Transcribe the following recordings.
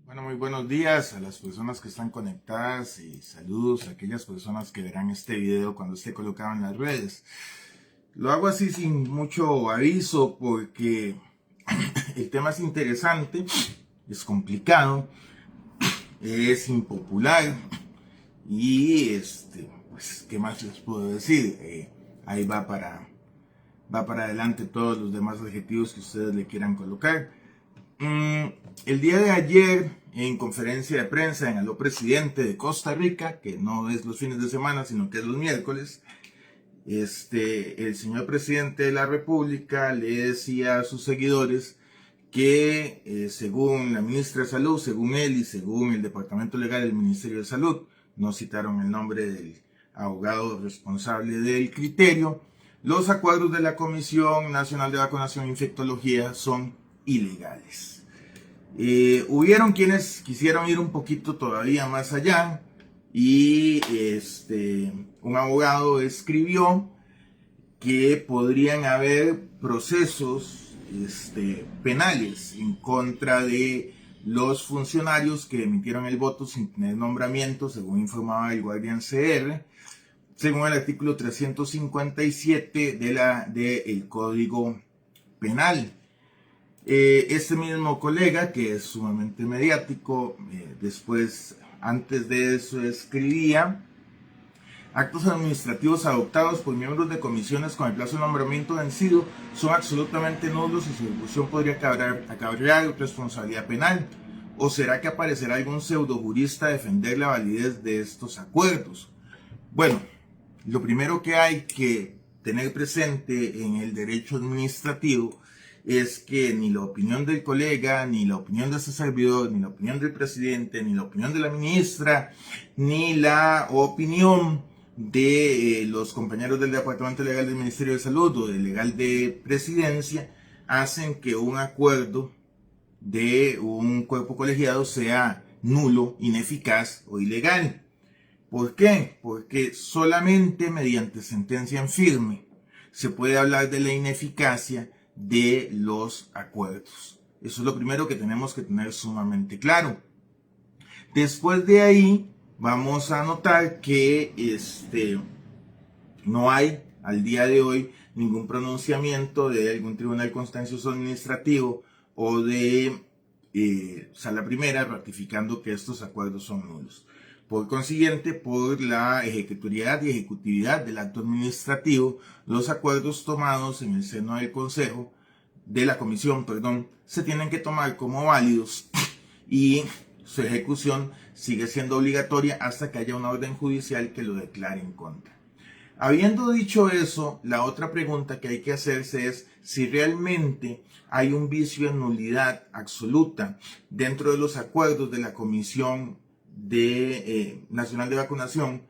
Bueno, muy buenos días a las personas que están conectadas y saludos a aquellas personas que verán este video cuando esté colocado en las redes. Lo hago así sin mucho aviso porque el tema es interesante, es complicado, es impopular y pues, ¿qué más les puedo decir? Ahí va para adelante todos los demás adjetivos que ustedes le quieran colocar. El día de ayer, en conferencia de prensa en Aló Presidente de Costa Rica, que no es los fines de semana, sino que es los miércoles, el señor presidente de la República le decía a sus seguidores que según la ministra de Salud, según él y según el Departamento Legal del Ministerio de Salud, no citaron el nombre del abogado responsable del criterio, los acuerdos de la Comisión Nacional de Vacunación e Infectología son ilegales. Hubieron quienes quisieron ir un poquito todavía más allá y un abogado escribió que podrían haber procesos penales en contra de los funcionarios que emitieron el voto sin tener nombramiento, según informaba el Guardian CR, según el artículo 357 del Código Penal. Este mismo colega, que es sumamente mediático, antes de eso escribía: actos administrativos adoptados por miembros de comisiones con el plazo de nombramiento vencido son absolutamente nulos y su ejecución podría acarrear responsabilidad penal. ¿O será que aparecerá algún pseudojurista a defender la validez de estos acuerdos? Bueno, lo primero que hay que tener presente en el derecho administrativo es que ni la opinión del colega, ni la opinión de este servidor, ni la opinión del presidente, ni la opinión de la ministra, ni la opinión de los compañeros del Departamento Legal del Ministerio de Salud o del Legal de Presidencia hacen que un acuerdo de un cuerpo colegiado sea nulo, ineficaz o ilegal. ¿Por qué? Porque solamente mediante sentencia en firme se puede hablar de la ineficacia de los acuerdos. Eso es lo primero que tenemos que tener sumamente claro. Después de ahí vamos a notar que no hay al día de hoy ningún pronunciamiento de algún tribunal contencioso administrativo o de sala primera ratificando que estos acuerdos son nulos. Por consiguiente, por la ejecutoriedad y ejecutividad del acto administrativo, los acuerdos tomados en el seno del Consejo, de la Comisión, se tienen que tomar como válidos y su ejecución sigue siendo obligatoria hasta que haya una orden judicial que lo declare en contra. Habiendo dicho eso, la otra pregunta que hay que hacerse es si realmente hay un vicio de nulidad absoluta dentro de los acuerdos de la Comisión Nacional de Vacunación,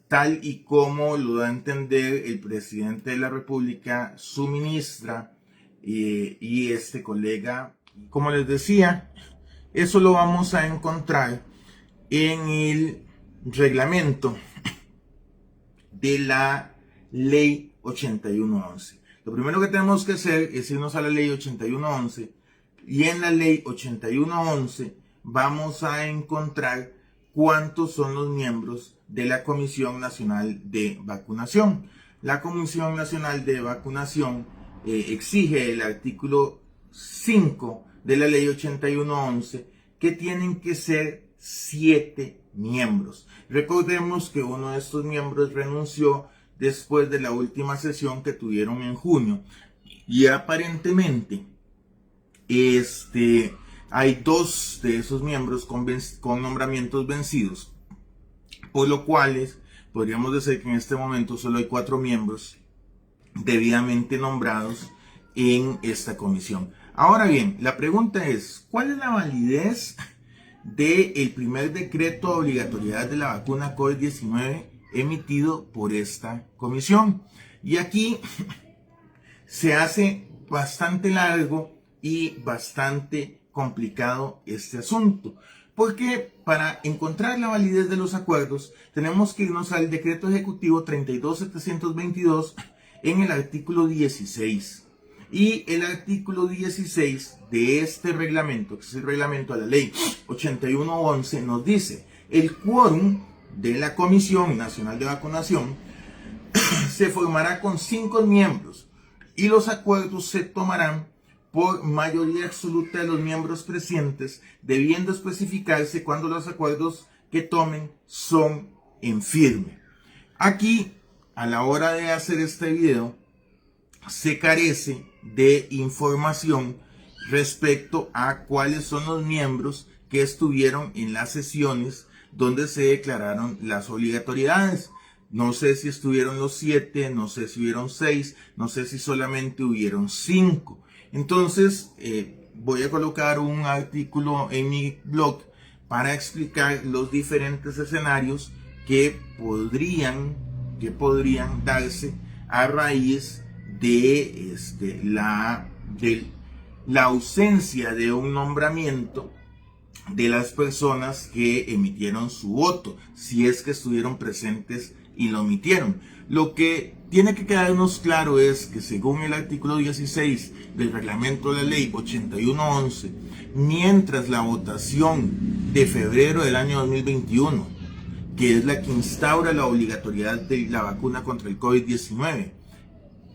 tal y como lo da a entender el presidente de la República, su ministra y este colega. Como les decía, eso lo vamos a encontrar en el reglamento de la ley 8111. Lo primero que tenemos que hacer es irnos a la ley 8111 y en la ley 8111 vamos a encontrar cuántos son los miembros de la Comisión Nacional de Vacunación. La Comisión Nacional de Vacunación exige el artículo 5 de la ley 8111 que tienen que ser 7 miembros. Recordemos que uno de estos miembros renunció después de la última sesión que tuvieron en junio y aparentemente hay 2 de esos miembros con nombramientos vencidos, por lo cual podríamos decir que en este momento solo hay 4 miembros debidamente nombrados en esta comisión. Ahora bien, la pregunta es, ¿cuál es la validez del primer decreto de obligatoriedad de la vacuna COVID-19 emitido por esta comisión? Y aquí se hace bastante largo y bastante complicado este asunto, porque para encontrar la validez de los acuerdos tenemos que irnos al decreto ejecutivo 32722 en el artículo 16. Y el artículo 16 de este reglamento, que es el reglamento a la ley 8111, nos dice: el quórum de la Comisión Nacional de Vacunación se formará con 5 miembros y los acuerdos se tomarán por mayoría absoluta de los miembros presentes, debiendo especificarse cuando los acuerdos que tomen son en firme. Aquí, a la hora de hacer este video, se carece de información respecto a cuáles son los miembros que estuvieron en las sesiones donde se declararon las obligatoriedades. No sé si estuvieron los 7, no sé si hubieron 6, no sé si solamente hubieron 5. Entonces, voy a colocar un artículo en mi blog para explicar los diferentes escenarios que podrían darse a raíz de la ausencia de un nombramiento de las personas que emitieron su voto, si es que estuvieron presentes y lo omitieron. Lo que tiene que quedarnos claro es que, según el artículo 16 del reglamento de la ley 8111, mientras la votación de febrero del año 2021, que es la que instaura la obligatoriedad de la vacuna contra el COVID-19,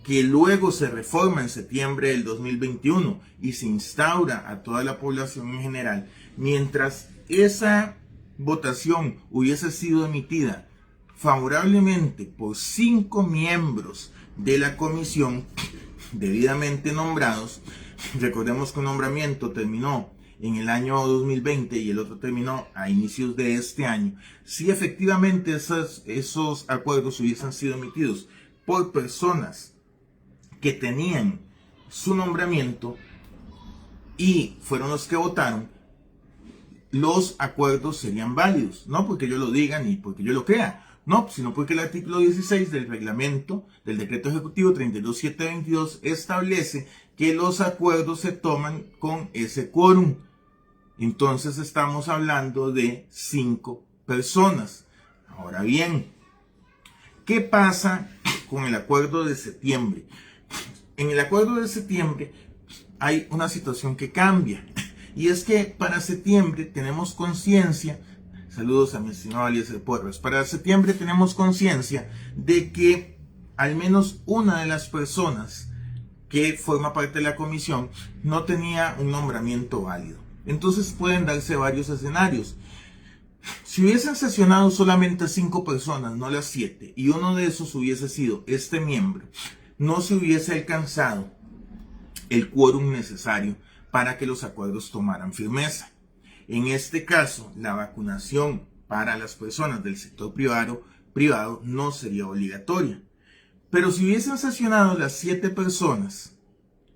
que luego se reforma en septiembre del 2021 y se instaura a toda la población en general, mientras esa votación hubiese sido emitida favorablemente por 5 miembros de la comisión debidamente nombrados, recordemos que un nombramiento terminó en el año 2020 y el otro terminó a inicios de este año, si efectivamente esos acuerdos hubiesen sido emitidos por personas que tenían su nombramiento y fueron los que votaron, los acuerdos serían válidos, no porque yo lo diga ni porque yo lo crea, no, sino porque el artículo 16 del reglamento del decreto ejecutivo 32722 establece que los acuerdos se toman con ese quórum. Entonces estamos hablando de 5 personas. Ahora bien, ¿qué pasa con el acuerdo de septiembre? En el acuerdo de septiembre hay una situación que cambia, y es que para septiembre tenemos conciencia, saludos a mi estimado Eliezer Porras, para septiembre tenemos conciencia de que al menos una de las personas que forma parte de la comisión no tenía un nombramiento válido. Entonces pueden darse varios escenarios. Si hubiesen sesionado solamente 5 personas, no las 7, y uno de esos hubiese sido este miembro, no se hubiese alcanzado el quórum necesario para que los acuerdos tomaran firmeza. En este caso, la vacunación para las personas del sector privado no sería obligatoria. Pero si hubiesen sesionado las 7 personas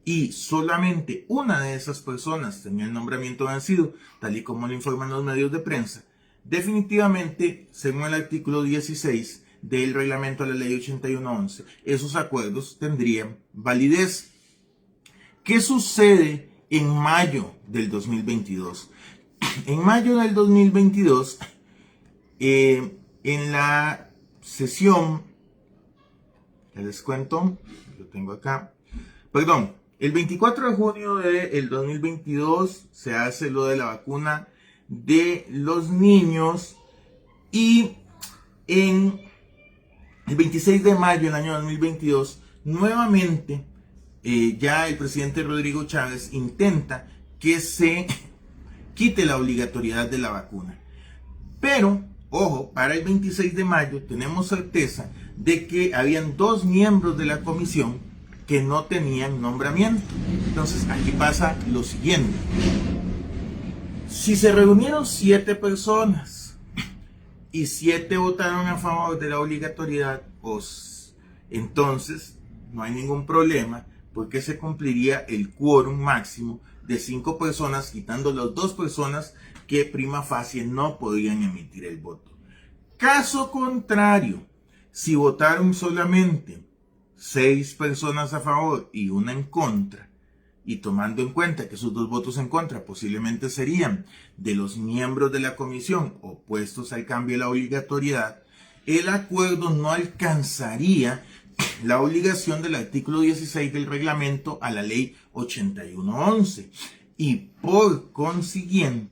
y solamente una de esas personas tenía el nombramiento vencido, tal y como lo informan los medios de prensa, definitivamente, según el artículo 16 del reglamento de la ley 8111, esos acuerdos tendrían validez. ¿Qué sucede en mayo del 2022? En mayo del 2022, en la sesión, les cuento, lo tengo acá, perdón, el 24 de junio del 2022 se hace lo de la vacuna de los niños, y en el 26 de mayo del año 2022, nuevamente, ya el presidente Rodrigo Chávez intenta que se quite la obligatoriedad de la vacuna. Pero, ojo, para el 26 de mayo tenemos certeza de que habían 2 miembros de la comisión que no tenían nombramiento. Entonces, aquí pasa lo siguiente. Si se reunieron 7 personas y 7 votaron a favor de la obligatoriedad, pues entonces no hay ningún problema, porque se cumpliría el quórum máximo de 5 personas, quitando las 2 personas que prima facie no podían emitir el voto. Caso contrario, si votaron solamente 6 personas a favor y 1 en contra, y tomando en cuenta que esos 2 votos en contra posiblemente serían de los miembros de la comisión opuestos al cambio de la obligatoriedad, el acuerdo no alcanzaría la obligación del artículo 16 del reglamento a la ley 8111 y por consiguiente,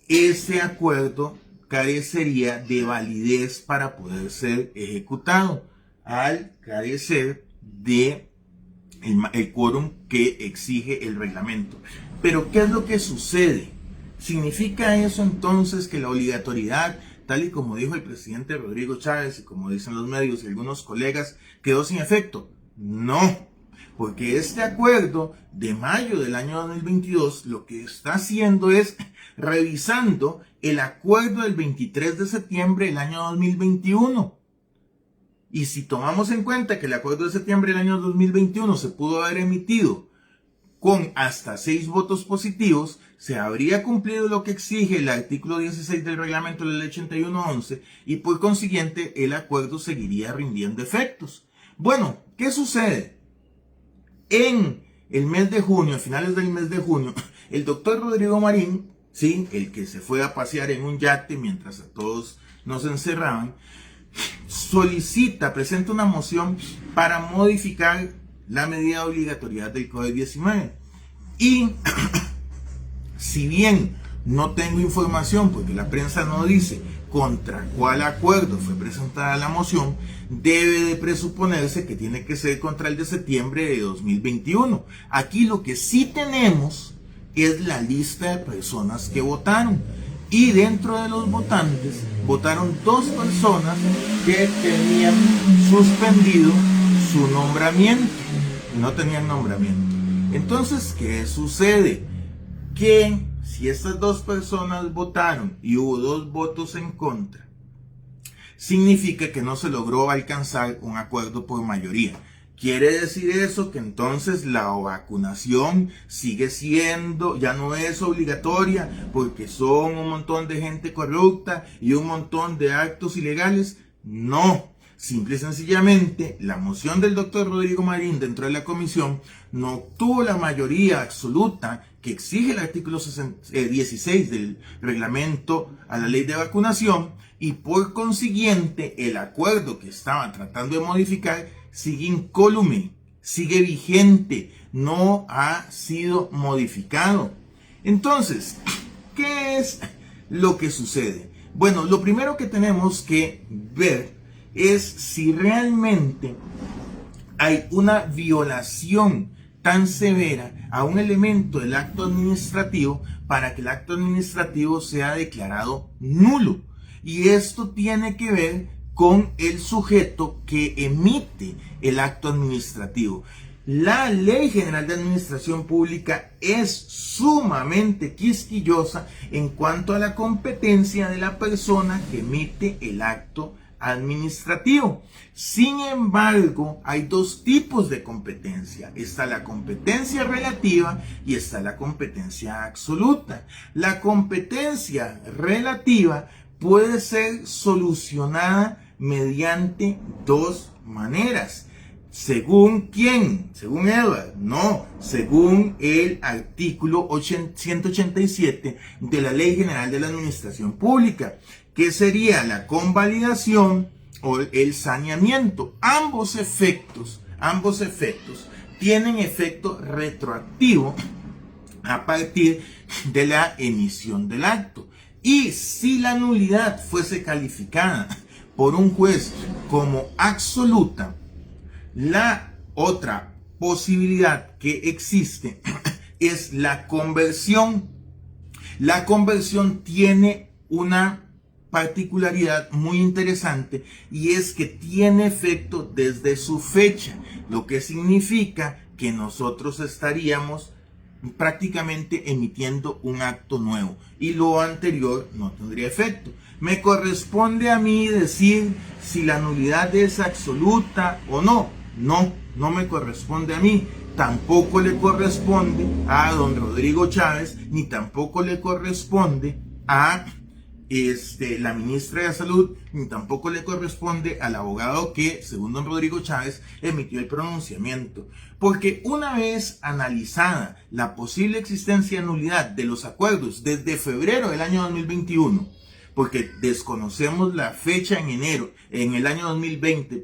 ese acuerdo carecería de validez para poder ser ejecutado al carecer de el quórum que exige el reglamento. Pero ¿qué es lo que sucede? ¿Significa eso entonces que la obligatoriedad, tal y como dijo el presidente Rodrigo Chávez y como dicen los medios y algunos colegas, quedó sin efecto? No, porque este acuerdo de mayo del año 2022 lo que está haciendo es revisando el acuerdo del 23 de septiembre del año 2021. Y si tomamos en cuenta que el acuerdo de septiembre del año 2021 se pudo haber emitido con hasta 6 votos positivos, se habría cumplido lo que exige el artículo 16 del reglamento de la ley 8111 y por consiguiente el acuerdo seguiría rindiendo efectos. Bueno, ¿qué sucede? En el mes de junio, a finales del mes de junio, el doctor Rodrigo Marín, sí, el que se fue a pasear en un yate mientras a todos nos encerraban, presenta una moción para modificar la medida de obligatoriedad del COVID-19. Y si bien no tengo información, porque la prensa no dice contra cuál acuerdo fue presentada la moción, debe de presuponerse que tiene que ser contra el de septiembre de 2021. Aquí lo que sí tenemos es la lista de personas que votaron. Y dentro de los votantes, votaron 2 personas que tenían suspendido su nombramiento. No tenían nombramiento. Entonces, ¿qué sucede? Que si estas 2 personas votaron y hubo 2 votos en contra, significa que no se logró alcanzar un acuerdo por mayoría. Quiere decir eso que entonces la vacunación sigue siendo, ya no es obligatoria porque son un montón de gente corrupta y un montón de actos ilegales. No, simple y sencillamente la moción del doctor Rodrigo Marín dentro de la comisión no obtuvo la mayoría absoluta que exige el artículo 16 del reglamento a la ley de vacunación y por consiguiente el acuerdo que estaban tratando de modificar sigue incólume, sigue vigente, no ha sido modificado. Entonces, ¿qué es lo que sucede? Bueno, lo primero que tenemos que ver es si realmente hay una violación tan severa a un elemento del acto administrativo para que el acto administrativo sea declarado nulo. Y esto tiene que ver con el sujeto que emite el acto administrativo. La Ley General de Administración Pública es sumamente quisquillosa en cuanto a la competencia de la persona que emite el acto administrativo. Sin embargo, hay 2 tipos de competencia. Está la competencia relativa y está la competencia absoluta. La competencia relativa puede ser solucionada mediante 2 maneras. ¿Según quién? ¿Según Edward? No, según el artículo 187 de la Ley General de la Administración Pública, que sería la convalidación o el saneamiento. Ambos efectos tienen efecto retroactivo a partir de la emisión del acto. Y si la nulidad fuese calificada por un juez como absoluta, la otra posibilidad que existe es la conversión. La conversión tiene una particularidad muy interesante y es que tiene efecto desde su fecha, lo que significa que nosotros estaríamos prácticamente emitiendo un acto nuevo y lo anterior no tendría efecto. Me corresponde a mí decir si la nulidad es absoluta o no. No me corresponde a mí. Tampoco le corresponde a don Rodrigo Chávez, ni tampoco le corresponde a la ministra de Salud, ni tampoco le corresponde al abogado que, según don Rodrigo Chávez, emitió el pronunciamiento. Porque una vez analizada la posible existencia de nulidad de los acuerdos desde febrero del año 2021, porque desconocemos la fecha en el año 2020,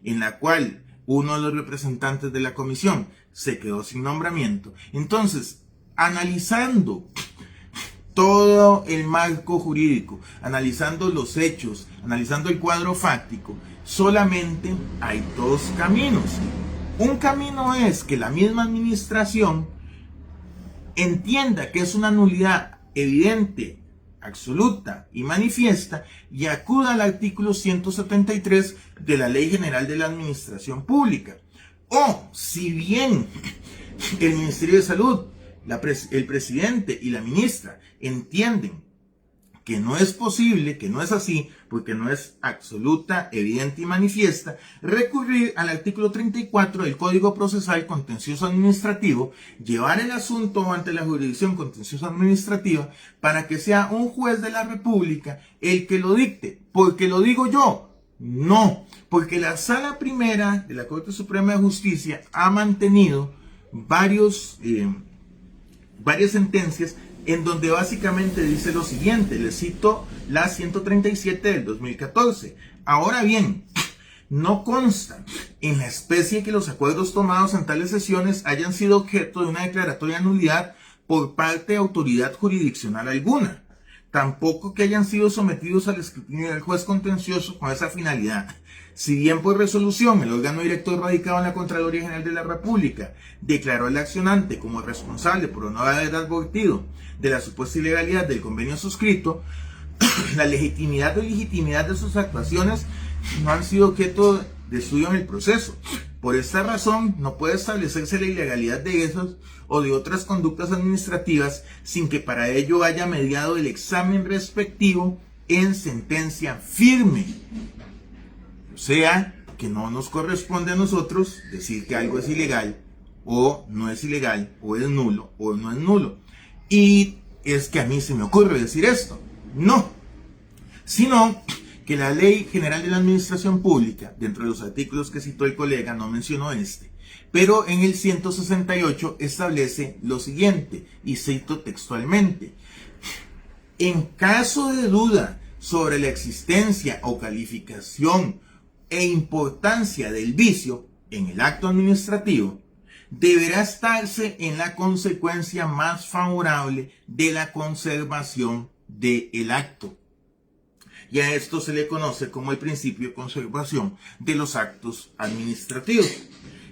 en la cual uno de los representantes de la comisión se quedó sin nombramiento. Entonces, analizando todo el marco jurídico, analizando los hechos, analizando el cuadro fáctico, solamente hay dos caminos. Un camino es que la misma administración entienda que es una nulidad evidente, absoluta y manifiesta y acuda al artículo 173 de la Ley General de la Administración Pública. O, si bien el Ministerio de Salud, el presidente y la ministra entienden que no es posible, que no es así, porque no es absoluta, evidente y manifiesta, recurrir al artículo 34 del Código Procesal Contencioso Administrativo, llevar el asunto ante la jurisdicción contencioso administrativa para que sea un juez de la República el que lo dicte. ¿Porque lo digo yo? No, porque la Sala Primera de la Corte Suprema de Justicia ha mantenido varias sentencias en donde básicamente dice lo siguiente, les cito la 137 del 2014. Ahora bien, no consta en la especie que los acuerdos tomados en tales sesiones hayan sido objeto de una declaratoria de nulidad por parte de autoridad jurisdiccional alguna. Tampoco que hayan sido sometidos al escrutinio del juez contencioso con esa finalidad. Si bien por resolución el órgano director radicado en la Contraloría General de la República declaró al accionante como responsable por no haber advertido de la supuesta ilegalidad del convenio suscrito, la legitimidad o ilegitimidad de sus actuaciones no han sido objeto de estudio en el proceso. Por esta razón, no puede establecerse la ilegalidad de esos o de otras conductas administrativas sin que para ello haya mediado el examen respectivo en sentencia firme. O sea, que no nos corresponde a nosotros decir que algo es ilegal, o no es ilegal, o es nulo, o no es nulo. Y es que a mí se me ocurre decir esto. No. Sino que la Ley General de la Administración Pública, dentro de los artículos que citó el colega, no mencionó pero en el 168 establece lo siguiente, y cito textualmente: en caso de duda sobre la existencia o calificación e importancia del vicio en el acto administrativo, deberá estarse en la consecuencia más favorable de la conservación del acto. Y a esto se le conoce como el principio de conservación de los actos administrativos.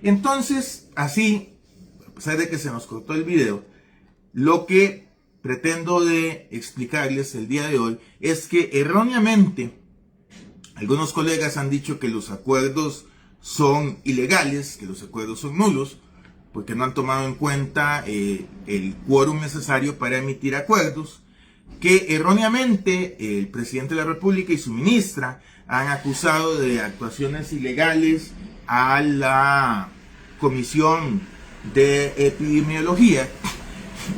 Entonces, así, a pesar de que se nos cortó el video, lo que pretendo de explicarles el día de hoy es que erróneamente algunos colegas han dicho que los acuerdos son ilegales, que los acuerdos son nulos, porque no han tomado en cuenta el quórum necesario para emitir acuerdos, que erróneamente el presidente de la República y su ministra han acusado de actuaciones ilegales a la Comisión de Epidemiología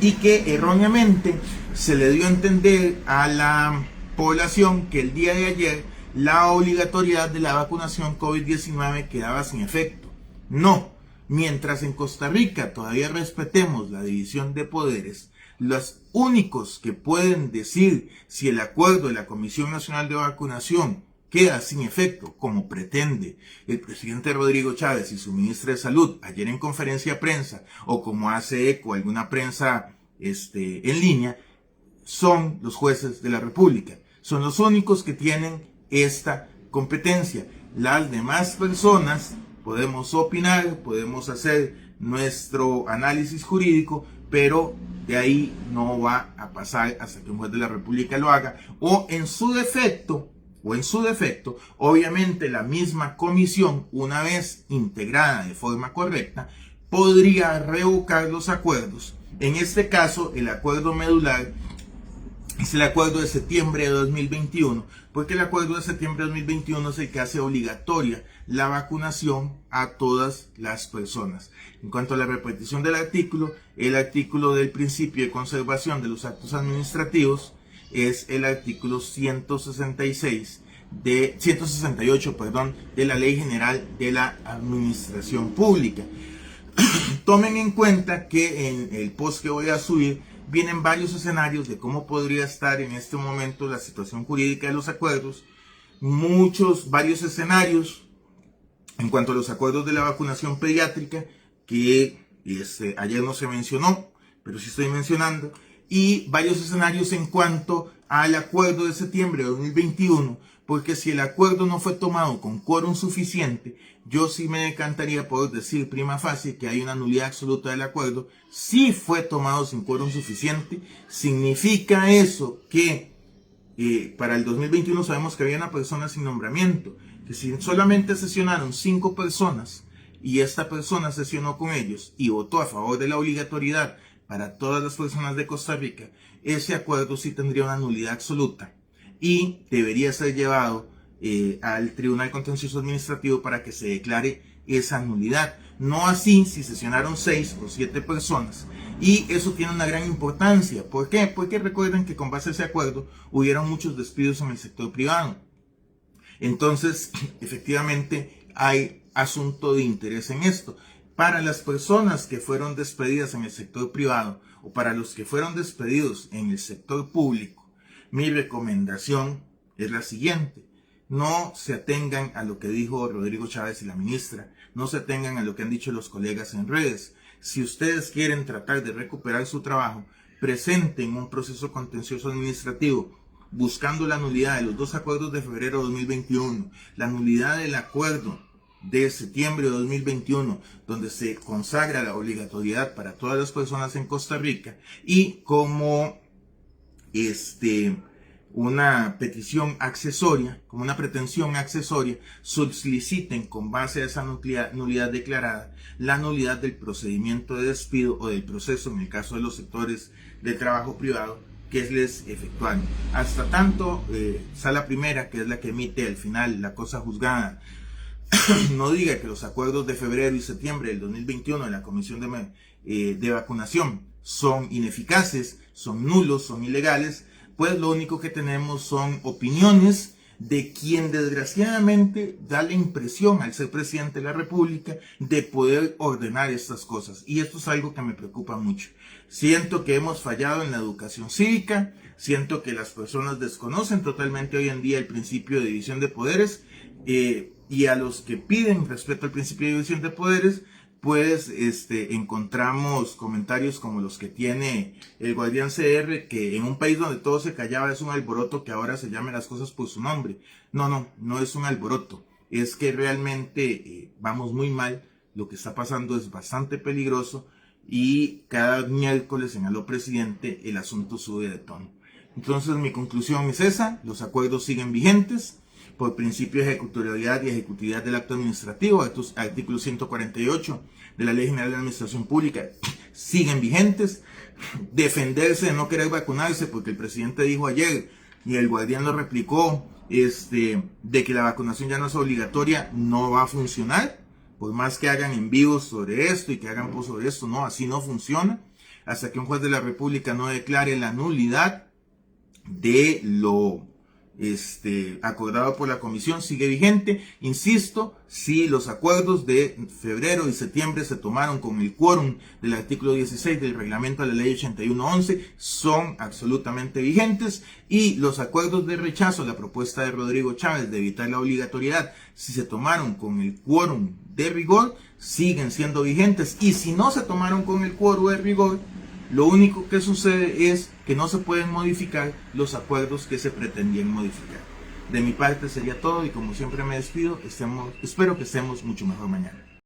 y que erróneamente se le dio a entender a la población que el día de ayer la obligatoriedad de la vacunación COVID-19 quedaba sin efecto. No, mientras en Costa Rica todavía respetemos la división de poderes, los únicos que pueden decir si el acuerdo de la Comisión Nacional de Vacunación queda sin efecto, como pretende el presidente Rodrigo Chávez y su ministra de Salud ayer en conferencia de prensa, o como hace eco alguna prensa en línea, son los jueces de la República. Son los únicos que tienen esta competencia. Las demás personas podemos opinar, podemos hacer nuestro análisis jurídico, pero de ahí no va a pasar hasta que un juez de la República lo haga, o en su defecto, obviamente la misma comisión, una vez integrada de forma correcta, podría revocar los acuerdos. En este caso, el acuerdo medular es el acuerdo de septiembre de 2021, porque el acuerdo de septiembre de 2021 es el que hace obligatoria la vacunación a todas las personas. En cuanto a la repetición del artículo, el artículo del principio de conservación de los actos administrativos es el artículo 168, de la Ley General de la Administración Pública. Tomen en cuenta que en el post que voy a subir vienen varios escenarios de cómo podría estar en este momento la situación jurídica de los acuerdos, varios escenarios en cuanto a los acuerdos de la vacunación pediátrica, que ayer no se mencionó, pero sí estoy mencionando, y varios escenarios en cuanto al acuerdo de septiembre de 2021, porque si el acuerdo no fue tomado con quórum suficiente, yo sí me decantaría por decir prima facie que hay una nulidad absoluta del acuerdo. Si fue tomado sin quórum suficiente, significa eso que para el 2021 sabemos que había una persona sin nombramiento, que si solamente sesionaron 5 personas y esta persona sesionó con ellos y votó a favor de la obligatoriedad para todas las personas de Costa Rica, ese acuerdo sí tendría una nulidad absoluta y debería ser llevado al Tribunal Contencioso Administrativo para que se declare esa nulidad. No así si sesionaron 6 o 7 personas. Y eso tiene una gran importancia. ¿Por qué? Porque recuerden que con base a ese acuerdo hubieron muchos despidos en el sector privado. Entonces, efectivamente, hay asunto de interés en esto. Para las personas que fueron despedidas en el sector privado o para los que fueron despedidos en el sector público, mi recomendación es la siguiente. No se atengan a lo que dijo Rodrigo Chávez y la ministra. No se atengan a lo que han dicho los colegas en redes. Si ustedes quieren tratar de recuperar su trabajo, presenten un proceso contencioso administrativo buscando la nulidad de los 2 acuerdos de febrero de 2021, la nulidad del acuerdo de septiembre de 2021, donde se consagra la obligatoriedad para todas las personas en Costa Rica, y como una petición accesoria, como una pretensión accesoria, soliciten con base a esa nulidad declarada la nulidad del procedimiento de despido o del proceso en el caso de los sectores de trabajo privado que les efectuaron. Hasta tanto, Sala Primera, que es la que emite al final la cosa juzgada, no diga que los acuerdos de febrero y septiembre del 2021 de la Comisión de Vacunación son ineficaces, son nulos, son ilegales, pues lo único que tenemos son opiniones de quien desgraciadamente da la impresión al ser presidente de la República de poder ordenar estas cosas. Y esto es algo que me preocupa mucho. Siento que hemos fallado en la educación cívica, siento que las personas desconocen totalmente hoy en día el principio de división de poderes, y a los que piden respeto al principio de división de poderes, pues encontramos comentarios como los que tiene el Guardián CR, que en un país donde todo se callaba es un alboroto que ahora se llame las cosas por su nombre. No es un alboroto, es que realmente vamos muy mal, lo que está pasando es bastante peligroso y cada miércoles en Aló Presidente el asunto sube de tono. Entonces mi conclusión es esa: los acuerdos siguen vigentes por principio de ejecutorialidad y ejecutividad del acto administrativo, artículo 148 de la Ley General de Administración Pública, siguen vigentes. Defenderse de no querer vacunarse, porque el presidente dijo ayer, y el Guardián lo replicó, de que la vacunación ya no es obligatoria, no va a funcionar. Por más que hagan en vivo sobre esto y que hagan post sobre esto, no, así no funciona. Hasta que un juez de la República no declare la nulidad de lo acordado por la comisión, sigue vigente. Insisto, si los acuerdos de febrero y septiembre se tomaron con el quórum del artículo 16 del reglamento de la ley 8111, son absolutamente vigentes, y los acuerdos de rechazo a la propuesta de Rodrigo Chávez de evitar la obligatoriedad, si se tomaron con el quórum de rigor, siguen siendo vigentes. Y si no se tomaron con el quórum de rigor, lo único que sucede es que no se pueden modificar los acuerdos que se pretendían modificar. De mi parte sería todo, y como siempre me despido. Espero que estemos mucho mejor mañana.